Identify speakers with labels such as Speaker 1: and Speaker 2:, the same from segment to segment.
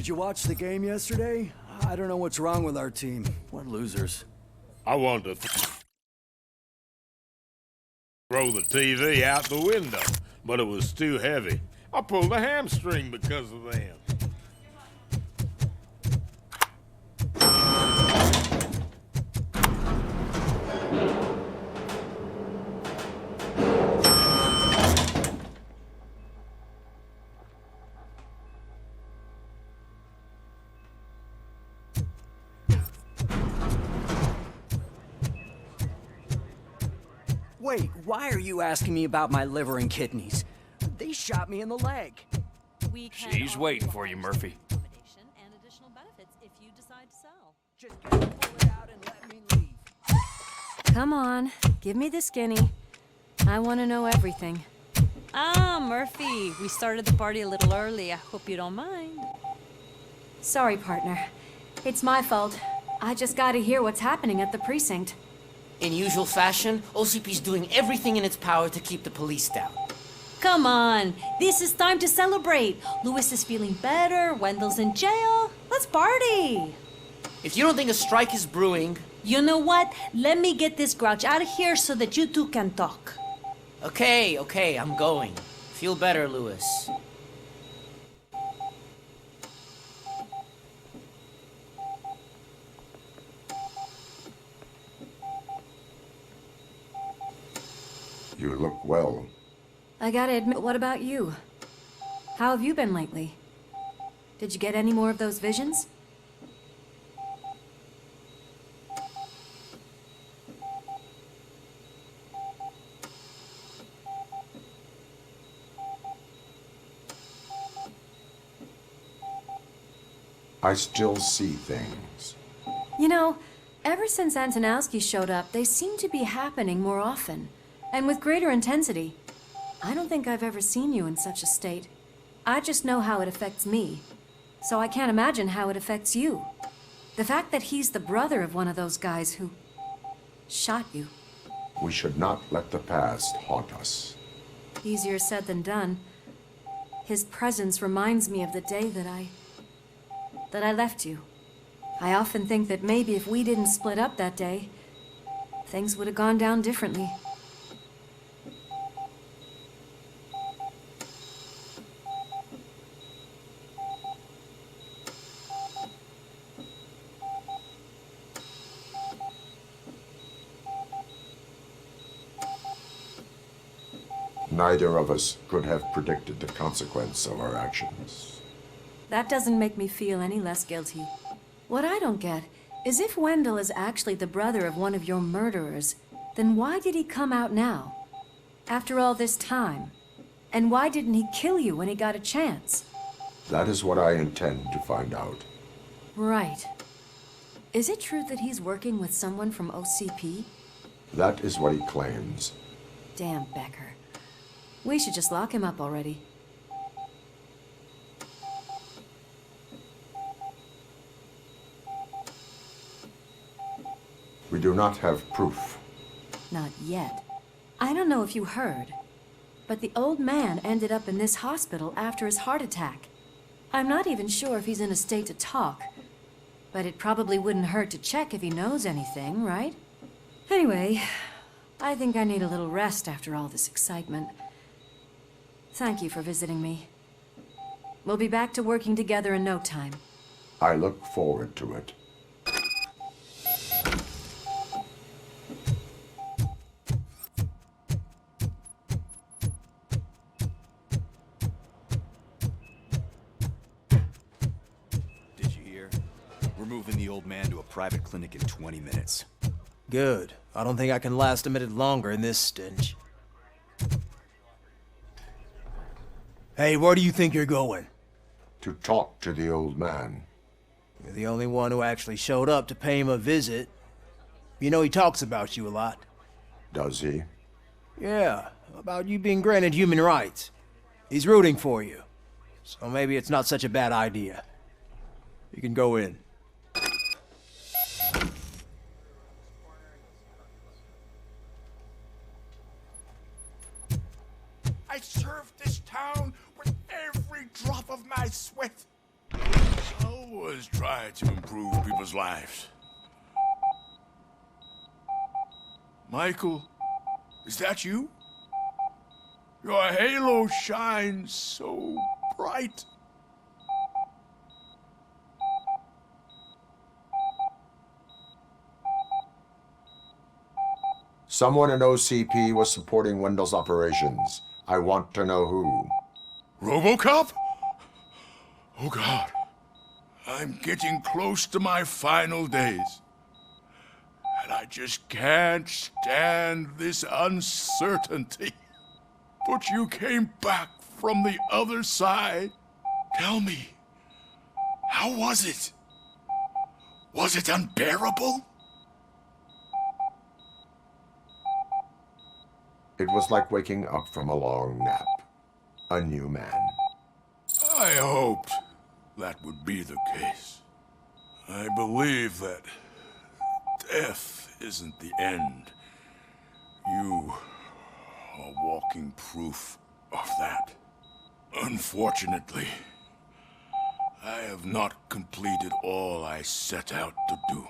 Speaker 1: Did you watch the game yesterday? I don't know what's wrong with our team. What losers.
Speaker 2: I wanted to throw the TV out the window, but it was too heavy. I pulled a hamstring because of them.
Speaker 1: Wait, why are you asking me about my liver and kidneys? They shot me in the leg.
Speaker 3: She's waiting for you, Murphy.
Speaker 4: And additional benefits if you decide to sell.
Speaker 1: Just get the bullet out and let me leave.
Speaker 4: Come on, give me the skinny. I want to know everything. Ah, Murphy, we started the party a little early. I hope you don't mind.
Speaker 5: Sorry, partner. It's my fault. I just gotta hear what's happening at the precinct.
Speaker 6: In usual fashion, OCP's doing everything in its power to keep the police down.
Speaker 4: Come on, this is time to celebrate. Louis is feeling better, Wendell's in jail. Let's party.
Speaker 6: If you don't think a strike is brewing...
Speaker 4: You know what? Let me get this grouch out of here so that you two can talk.
Speaker 6: Okay, I'm going. Feel better, Louis.
Speaker 7: You look well.
Speaker 5: I gotta admit, what about you? How have you been lately? Did you get any more of those visions?
Speaker 7: I still see things.
Speaker 5: You know, ever since Antonowski showed up, they seem to be happening more often, and with greater intensity. I don't think I've ever seen you in such a state. I just know how it affects me, so I can't imagine how it affects you. The fact that he's the brother of one of those guys who shot you.
Speaker 7: We should not let the past haunt us.
Speaker 5: Easier said than done. His presence reminds me of the day that I left you. I often think that maybe if we didn't split up that day, things would have gone down differently.
Speaker 7: Neither of us could have predicted the consequence of our actions.
Speaker 5: That doesn't make me feel any less guilty. What I don't get is if Wendell is actually the brother of one of your murderers, then why did he come out now? After all this time? And why didn't he kill you when he got a chance?
Speaker 7: That is what I intend to find out.
Speaker 5: Right. Is it true that he's working with someone from OCP?
Speaker 7: That is what he claims.
Speaker 5: Damn Becker. We should just lock him up already.
Speaker 7: We do not have proof.
Speaker 5: Not yet. I don't know if you heard, but the old man ended up in this hospital after his heart attack. I'm not even sure if he's in a state to talk, but it probably wouldn't hurt to check if he knows anything, right? Anyway, I think I need a little rest after all this excitement. Thank you for visiting me. We'll be back to working together in no time.
Speaker 7: I look forward to it.
Speaker 3: Did you hear? We're moving the old man to a private clinic in 20 minutes.
Speaker 1: Good. I don't think I can last a minute longer in this stench. Hey, where do you think you're going?
Speaker 7: To talk to the old man.
Speaker 1: You're the only one who actually showed up to pay him a visit. You know he talks about you a lot.
Speaker 7: Does he?
Speaker 1: Yeah, about you being granted human rights. He's rooting for you. So maybe it's not such a bad idea. You can go in.
Speaker 8: I served this town with every drop of my sweat. always try to improve people's lives. Michael, is that you? Your halo shines so bright.
Speaker 7: Someone in OCP was supporting Wendell's operations. I want to know who.
Speaker 8: RoboCop? Oh God. I'm getting close to my final days. And I just can't stand this uncertainty. But you came back from the other side. Tell me, how was it? Was it unbearable?
Speaker 7: It was like waking up from a long nap. A new man.
Speaker 8: I hoped that would be the case. I believe that death isn't the end. You are walking proof of that. Unfortunately, I have not completed all I set out to do.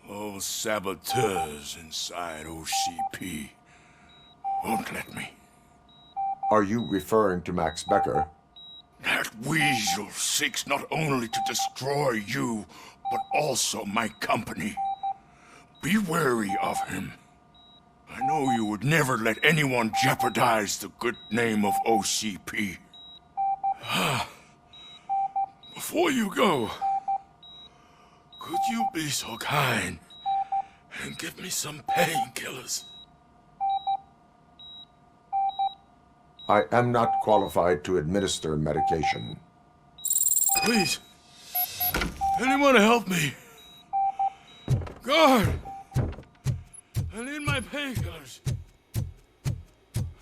Speaker 8: Those saboteurs inside OCP won't let me.
Speaker 7: Are you referring to Max Becker?
Speaker 8: That weasel seeks not only to destroy you, but also my company. Be wary of him. I know you would never let anyone jeopardize the good name of OCP. Before you go, could you be so kind and give me some painkillers?
Speaker 7: I am not qualified to administer medication.
Speaker 8: Please, anyone help me? Guard! I need my painkillers.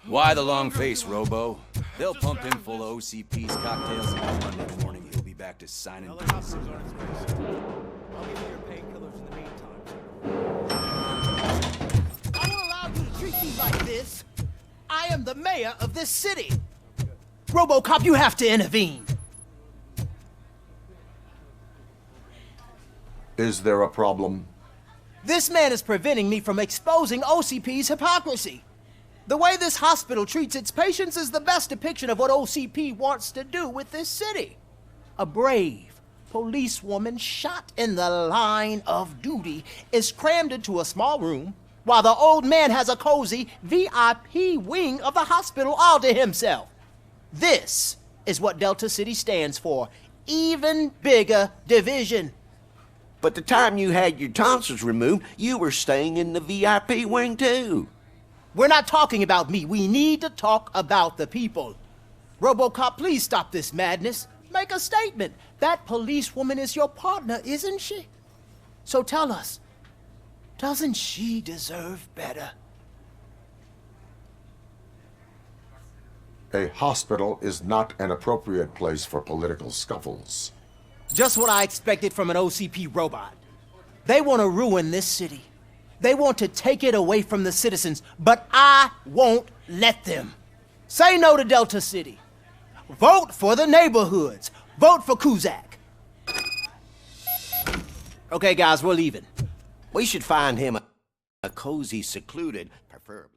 Speaker 3: Why the long face, Robo? They'll pump him full of OCP's cocktails, and Monday morning he'll be back to signing deals.
Speaker 1: I'll give you your painkillers in the meantime.
Speaker 9: I won't allow you to treat me like this. I am the mayor of this city. RoboCop, you have to intervene.
Speaker 7: Is there a problem?
Speaker 9: This man is preventing me from exposing OCP's hypocrisy. The way this hospital treats its patients is the best depiction of what OCP wants to do with this city. A brave policewoman shot in the line of duty is crammed into a small room while the old man has a cozy VIP wing of the hospital all to himself. This is what Delta City stands for. Even bigger division.
Speaker 10: But the time you had your tonsils removed, you were staying in the VIP wing too.
Speaker 9: We're not talking about me. We need to talk about the people. RoboCop, please stop this madness. Make a statement. That policewoman is your partner, isn't she? So tell us, doesn't she deserve better?
Speaker 7: A hospital is not an appropriate place for political scuffles.
Speaker 9: Just what I expected from an OCP robot. They want to ruin this city. They want to take it away from the citizens, but I won't let them. Say no to Delta City. Vote for the neighborhoods. Vote for Kuzak. Okay, guys, we're leaving.
Speaker 10: We should find him a cozy, secluded, preferably.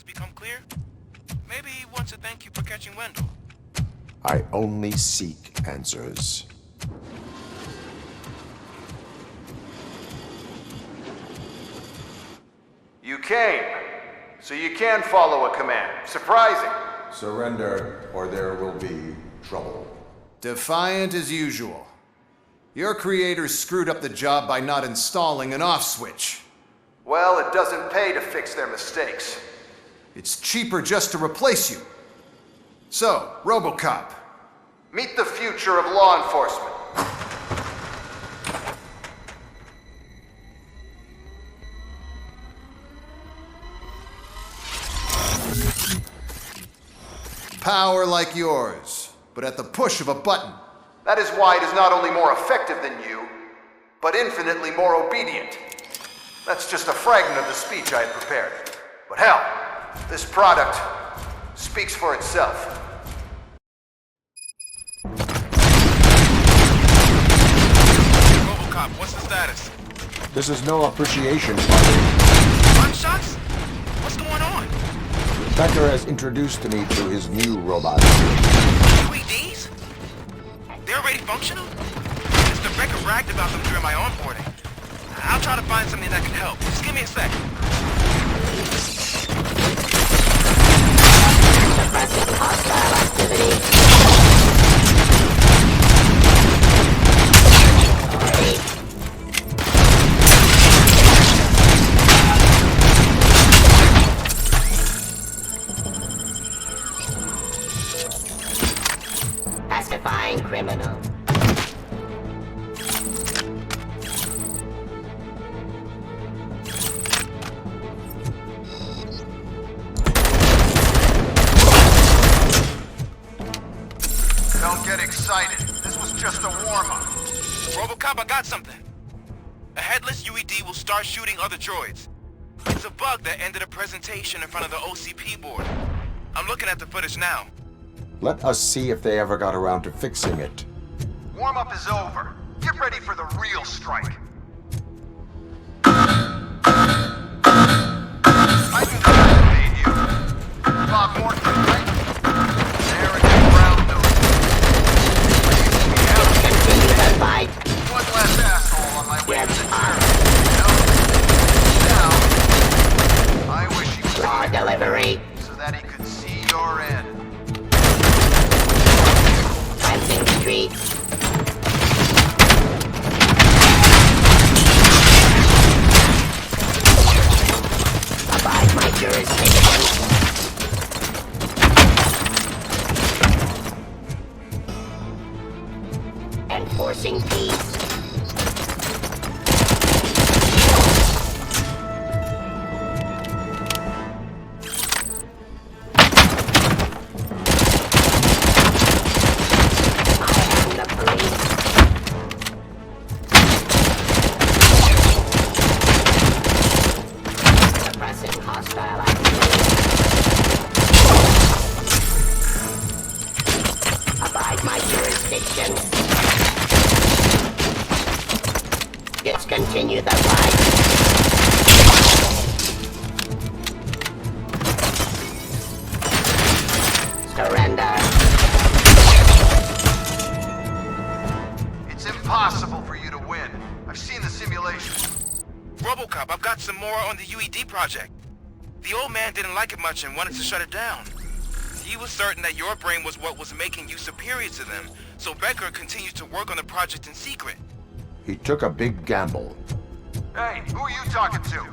Speaker 11: Become clear? Maybe he wants to thank you for catching Wendell.
Speaker 7: I only seek answers.
Speaker 12: You came, so you can follow a command. Surprising.
Speaker 7: Surrender, or there will be trouble.
Speaker 12: Defiant as usual. Your creators screwed up the job by not installing an off switch. Well, it doesn't pay to fix their mistakes. It's cheaper just to replace you. So, RoboCop, meet the future of law enforcement. power like yours, but at the push of a button. That is why it is not only more effective than you, but infinitely more obedient. That's just a fragment of the speech I had prepared. But hell, this product speaks for itself.
Speaker 11: RoboCop, what's the status?
Speaker 7: This is no appreciation party.
Speaker 11: Gunshots? What's going on?
Speaker 7: Becker has introduced me to his new robot.
Speaker 11: UEDs? They're already functional? Mr. Becker bragged about them during my onboarding. I'll try to find something that can help. Just give me a sec.
Speaker 6: Suppressing hostile activity. Pacifying criminal.
Speaker 12: Don't get excited. This was just a warm-up.
Speaker 11: RoboCop, I got something. A headless UED will start shooting other droids. It's a bug that ended a presentation in front of the OCP board. I'm looking at the footage now.
Speaker 7: Let us see if they ever got around to fixing it.
Speaker 12: Warm-up is over. Get ready for the real strike. I congratulate you. Bob Morton, right? There in the ground note.
Speaker 6: Continue the fight.
Speaker 12: One less asshole on my way to the chair. Now, I wish he was
Speaker 6: Raw
Speaker 12: here
Speaker 6: delivery.
Speaker 12: so that he could see your end.
Speaker 6: Cleansing streets. Abide my jurisdiction. Enforcing peace. Suppressing hostile activity. Abide my jurisdiction. Discontinue the fight. Surrender.
Speaker 12: It's impossible for you to win. I've seen the simulation.
Speaker 11: RoboCop, I've got some more on the UED project. The old man didn't like it much and wanted to shut it down. He was certain that your brain was what was making you superior to them, so Becker continued to work on the project in secret.
Speaker 7: He took a big gamble.
Speaker 12: Hey, who are you talking to?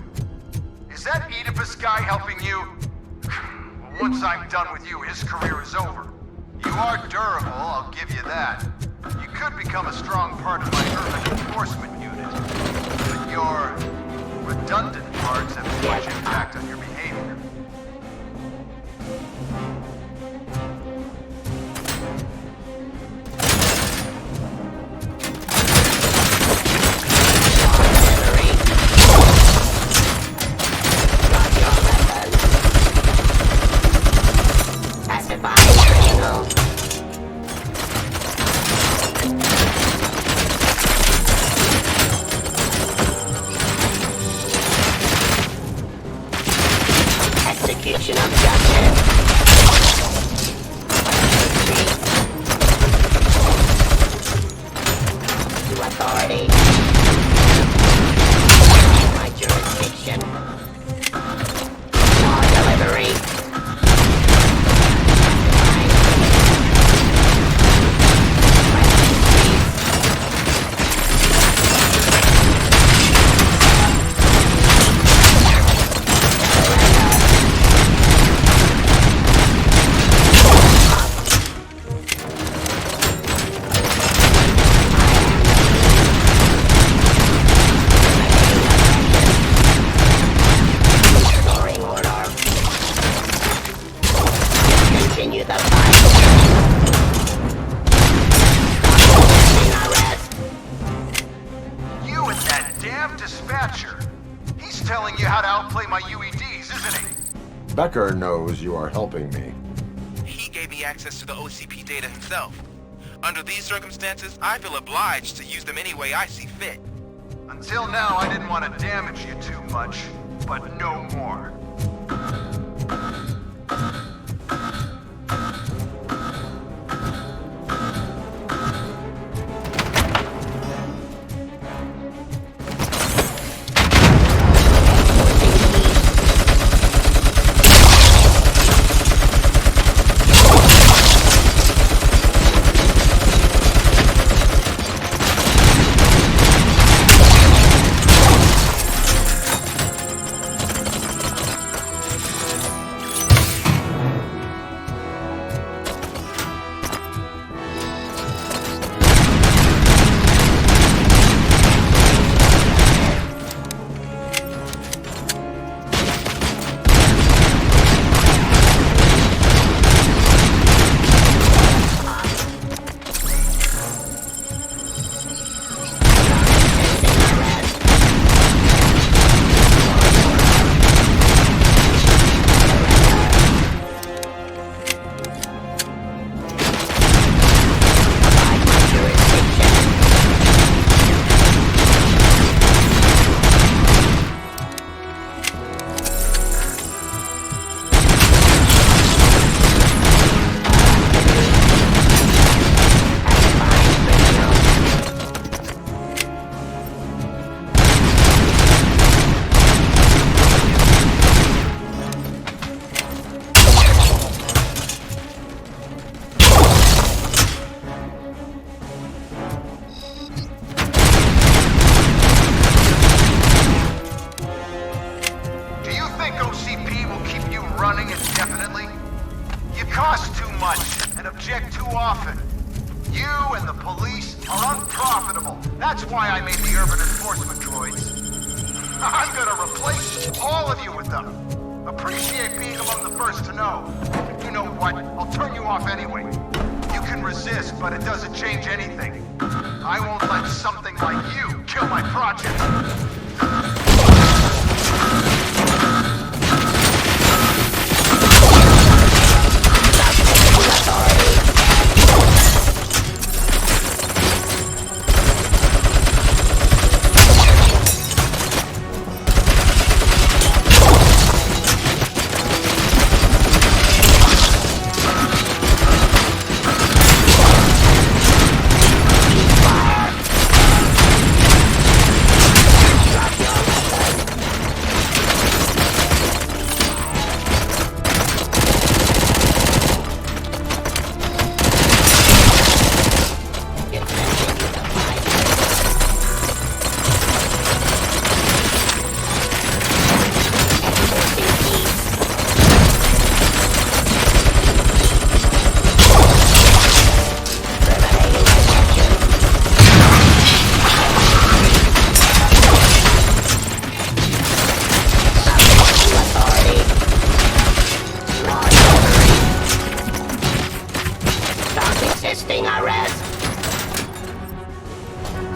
Speaker 12: Is that Oedipus guy helping you? Well, once I'm done with you, his career is over. You are durable, I'll give you that. You could become a strong part of my urban enforcement unit. But your redundant parts have too much impact on your behavior.
Speaker 6: Execution of justice. To authority. My jurisdiction. Law delivery.
Speaker 12: Thatcher. He's telling you how to outplay my UEDs, isn't he?
Speaker 7: Becker knows you are helping me.
Speaker 11: He gave me access to the OCP data himself. Under these circumstances, I feel obliged to use them any way I see fit.
Speaker 12: Until now, I didn't want to damage you too much, but no more. That's why I made the urban enforcement droids. I'm gonna replace all of you with them. Appreciate being among the first to know. You know what? I'll turn you off anyway. You can resist, but it doesn't change anything. I won't let something like you kill my project.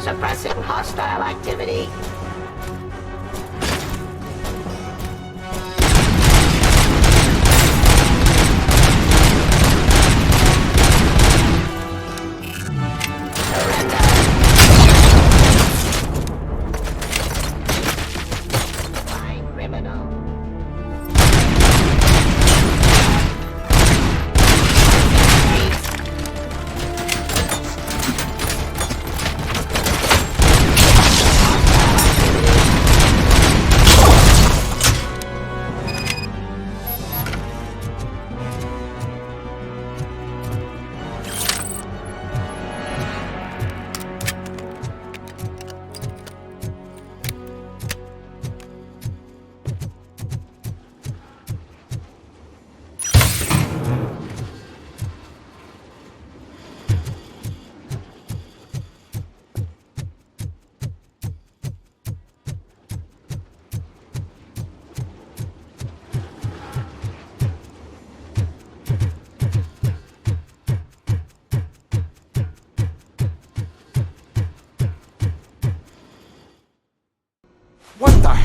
Speaker 13: Suppressing hostile activity.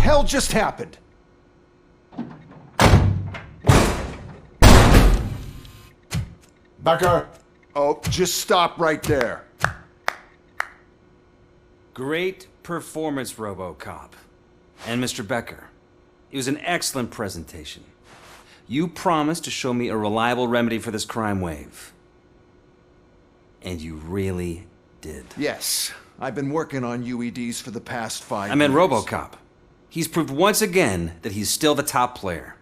Speaker 12: hell just happened?
Speaker 7: Becker!
Speaker 12: Oh, just stop right there.
Speaker 3: Great performance, RoboCop. And Mr. Becker, it was an excellent presentation. You promised to show me a reliable remedy for this crime wave. And you really did.
Speaker 12: Yes, I've been working on UEDs for the past 5 years.
Speaker 3: I meant RoboCop. He's proved once again that he's still the top player.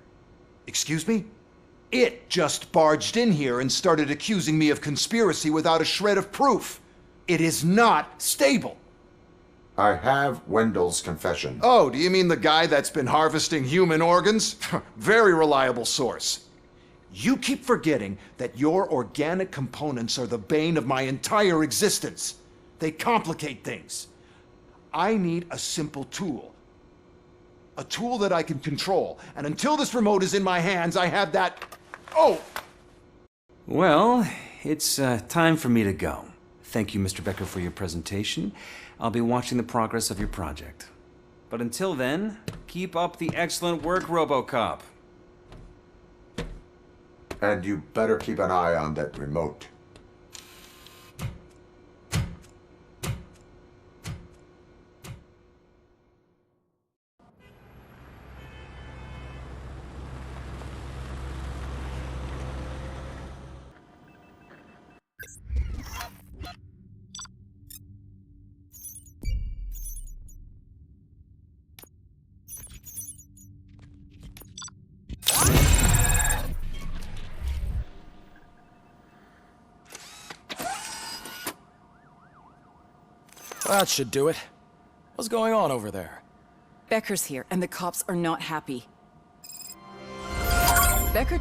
Speaker 12: Excuse me? It just barged in here and started accusing me of conspiracy without a shred of proof. It is not stable.
Speaker 7: I have Wendell's confession.
Speaker 12: Oh, do you mean the guy that's been harvesting human organs? Very reliable source. You keep forgetting that your organic components are the bane of my entire existence. They complicate things. I need a simple tool. A tool that I can control. And until this remote is in my hands, I have that... Oh!
Speaker 3: Well, it's time for me to go. Thank you, Mr. Becker, for your presentation. I'll be watching the progress of your project. But until then, keep up the excellent work, RoboCop.
Speaker 7: And you better keep an eye on that remote.
Speaker 14: That should do it. What's going on over there?
Speaker 15: Becker's here, and the cops are not happy. Becker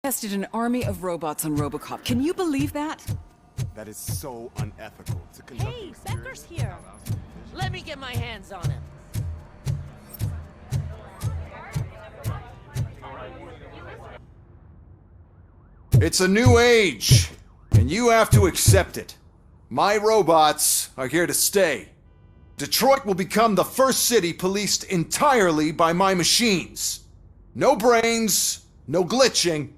Speaker 15: tested an army of robots on RoboCop. Can you believe that?
Speaker 16: That is so unethical to conduct.
Speaker 4: Hey, Becker's here.
Speaker 6: Let me get my hands on him.
Speaker 12: It's a new age, and you have to accept it. My robots are here to stay. Detroit will become the first city policed entirely by my machines. No brains, no glitching,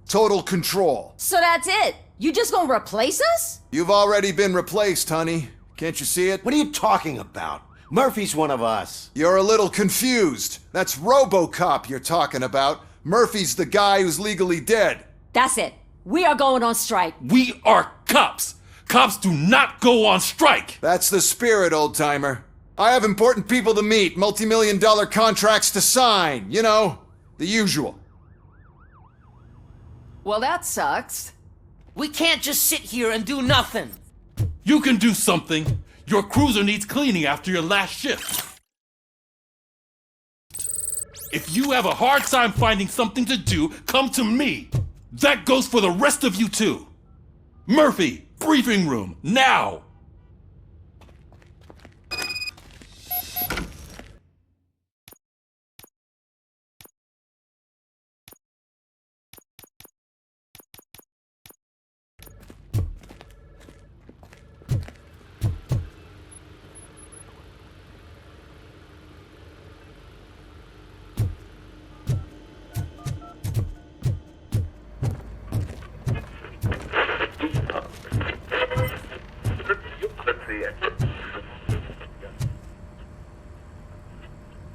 Speaker 12: total control.
Speaker 17: So that's it? You just gonna replace us?
Speaker 12: You've already been replaced, honey. Can't you see it?
Speaker 10: What are you talking about? Murphy's one of us.
Speaker 12: You're a little confused. That's RoboCop you're talking about. Murphy's the guy who's legally dead.
Speaker 17: That's it. We are going on strike.
Speaker 18: We are cops. Cops do not go on strike.
Speaker 12: That's the spirit, old-timer. I have important people to meet, multi-million-dollar contracts to sign. You know, the usual.
Speaker 17: Well, that sucks.
Speaker 6: We can't just sit here and do nothing.
Speaker 18: You can do something. Your cruiser needs cleaning after your last shift. If you have a hard time finding something to do, come to me. That goes for the rest of you too. Murphy, briefing room, now!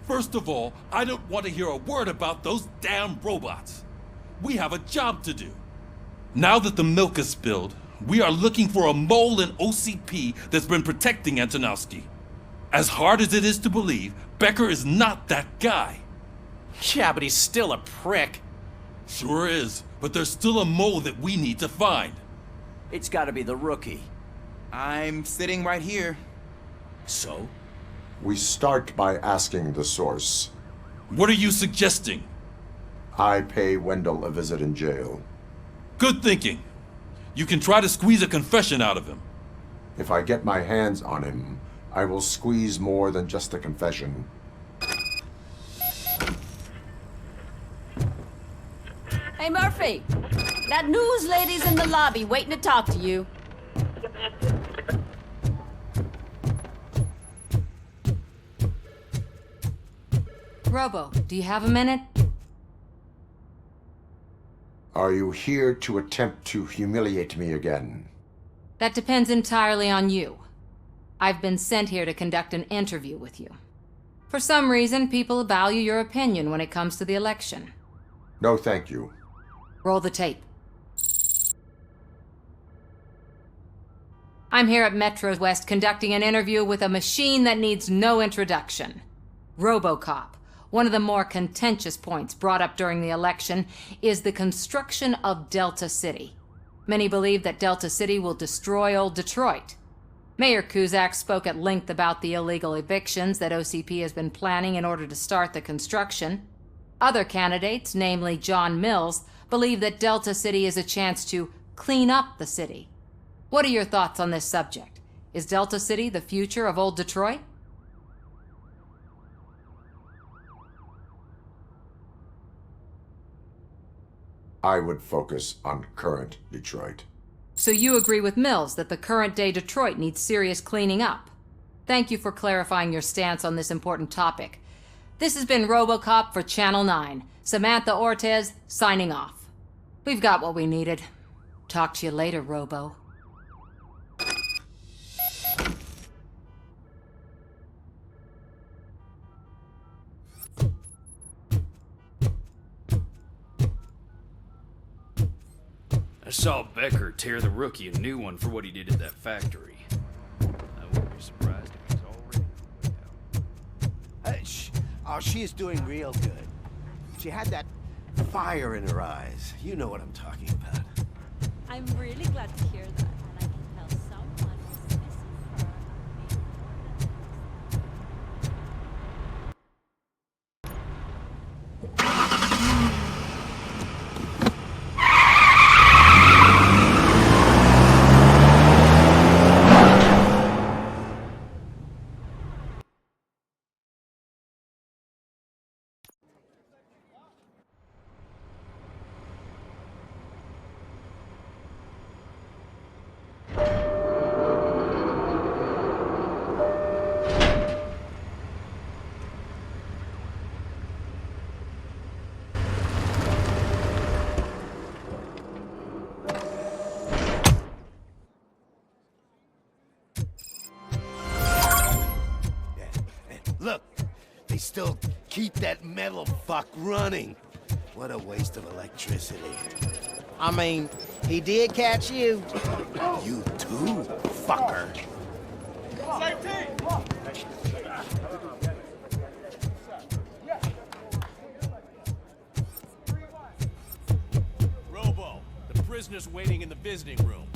Speaker 18: First of all, I don't want to hear a word about those damn robots. We have a job to do. Now that the milk is spilled, we are looking for a mole in OCP that's been protecting Antonowski. As hard as it is to believe, Becker is not that guy.
Speaker 14: Yeah, but he's still a prick.
Speaker 18: Sure is, but there's still a mole that we need to find.
Speaker 3: It's gotta be the rookie.
Speaker 14: I'm sitting right here.
Speaker 3: So?
Speaker 7: We start by asking the source.
Speaker 18: What are you suggesting?
Speaker 7: I pay Wendell a visit in jail.
Speaker 18: Good thinking. You can try to squeeze a confession out of him.
Speaker 7: If I get my hands on him, I will squeeze more than just a confession.
Speaker 17: Hey, Murphy! That news lady's in the lobby waiting to talk to you.
Speaker 4: Robo, do you have a minute?
Speaker 7: Are you here to attempt to humiliate me again?
Speaker 4: That depends entirely on you. I've been sent here to conduct an interview with you. For some reason, people value your opinion when it comes to the election.
Speaker 7: No, thank you.
Speaker 4: Roll the tape. I'm here at Metro West conducting an interview with a machine that needs no introduction. RoboCop. One of the more contentious points brought up during the election is the construction of Delta City. Many believe that Delta City will destroy old Detroit. Mayor Cusack spoke at length about the illegal evictions that OCP has been planning in order to start the construction. Other candidates, namely John Mills, believe that Delta City is a chance to clean up the city. What are your thoughts on this subject? Is Delta City the future of old Detroit?
Speaker 7: I would focus on current Detroit.
Speaker 4: So you agree with Mills that the current-day Detroit needs serious cleaning up? Thank you for clarifying your stance on this important topic. This has been RoboCop for Channel 9. Samantha Ortez, signing off. We've got what we needed. Talk to you later, Robo.
Speaker 19: I saw Becker tear the rookie a new one for what he did at that factory. I wouldn't be surprised if he's already
Speaker 10: Oh, she is doing real good. She had that fire in her eyes. You know what I'm talking about.
Speaker 4: I'm really glad to hear that, and I can tell someone is missing her.
Speaker 10: Look, they still keep that metal fuck running. What a waste of electricity.
Speaker 9: I mean, he did catch you.
Speaker 10: You too, fucker.
Speaker 20: Robo, the prisoner's waiting in the visiting room.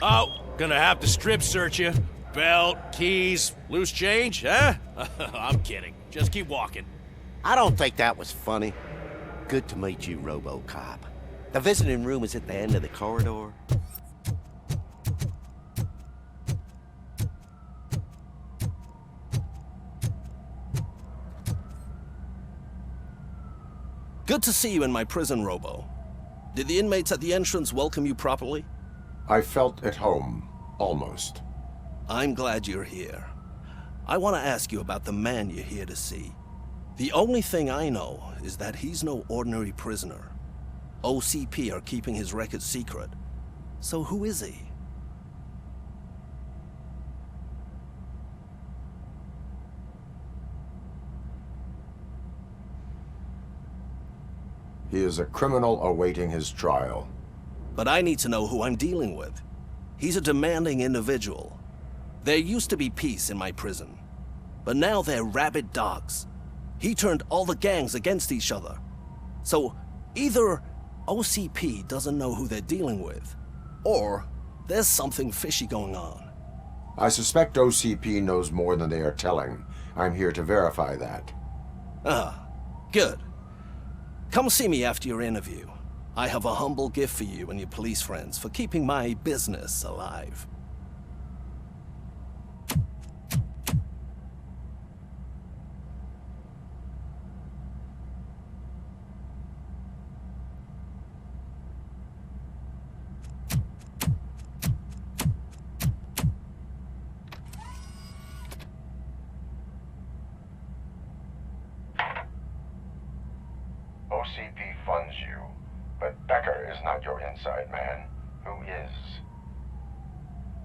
Speaker 20: Oh, gonna have to strip search you. Belt, keys, loose change, huh? I'm kidding. Just keep walking.
Speaker 10: I don't think that was funny. Good to meet you, RoboCop. The visiting room is at the end of the corridor.
Speaker 20: Good to see you in my prison, Robo. Did the inmates at the entrance welcome you properly?
Speaker 7: I felt at home, almost.
Speaker 20: I'm glad you're here. I want to ask you about the man you're here to see. The only thing I know is that he's no ordinary prisoner. OCP are keeping his record secret. So who is he?
Speaker 7: He is a criminal awaiting his trial.
Speaker 20: But I need to know who I'm dealing with. He's a demanding individual. There used to be peace in my prison, but now they're rabid dogs. He turned all the gangs against each other. So either OCP doesn't know who they're dealing with, or there's something fishy going on.
Speaker 7: I suspect OCP knows more than they are telling. I'm here to verify that.
Speaker 20: Ah, good. Come see me after your interview. I have a humble gift for you and your police friends for keeping my business alive.
Speaker 7: OCP funds you, but Becker is not your inside man. Who is?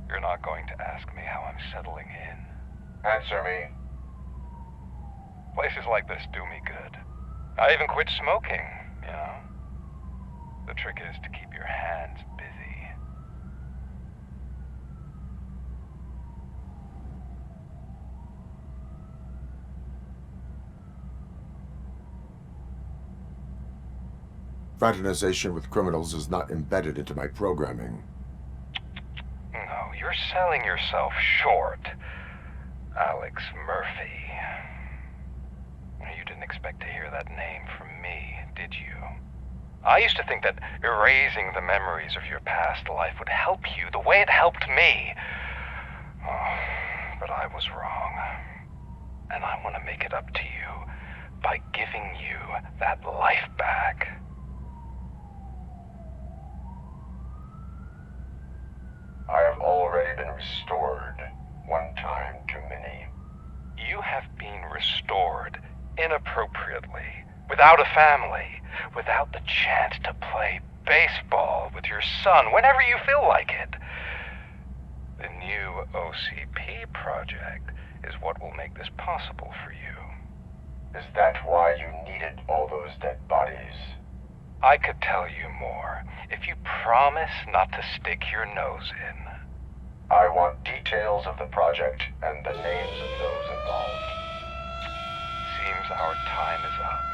Speaker 21: You're not going to ask me how I'm settling in.
Speaker 7: Answer me.
Speaker 21: Places like this do me good. I even quit smoking, you know. The trick is to keep your hands busy.
Speaker 7: Fraternization with criminals is not embedded into my programming.
Speaker 21: No, you're selling yourself short, Alex Murphy. You didn't expect to hear that name from me, did you? I used to think that erasing the memories of your past life would help you the way it helped me. Oh, but I was wrong. And I want to make it up to you by giving you that life back.
Speaker 7: I have already been restored, one time too many.
Speaker 21: You have been restored inappropriately, without a family, without the chance to play baseball with your son whenever you feel like it. The new OCP project is what will make this possible for you.
Speaker 7: Is that why you needed all those dead bodies?
Speaker 21: I could tell you more if you promise not to stick your nose in.
Speaker 7: I want details of the project and the names of those involved.
Speaker 21: Seems our time is up.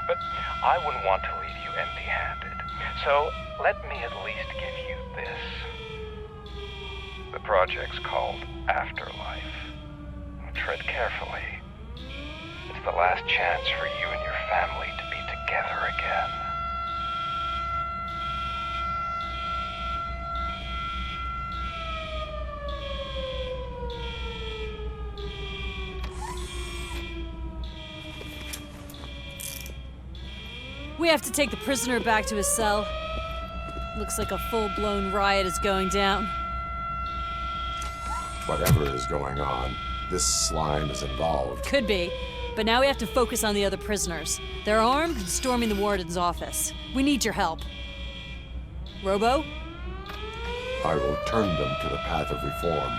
Speaker 21: But I wouldn't want to leave you empty-handed, so let me at least give you this. The project's called Afterlife. Tread carefully. It's the last chance for you and your family to be together again.
Speaker 22: We have to take the prisoner back to his cell. Looks like a full-blown riot is going down.
Speaker 7: Whatever is going on, this slime is involved.
Speaker 22: Could be, but now we have to focus on the other prisoners. They're armed and storming the warden's office. We need your help. Robo?
Speaker 7: I will turn them to the path of reform.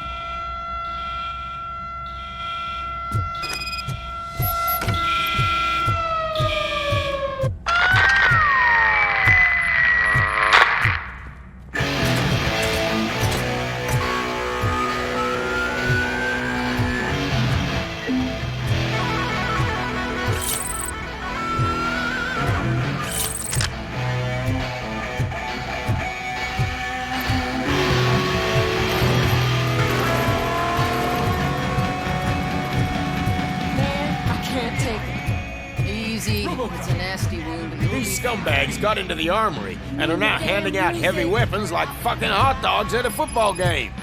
Speaker 6: It's a nasty wound.
Speaker 2: These scumbags got into the armory and are now handing out heavy weapons like fucking hot dogs at a football game.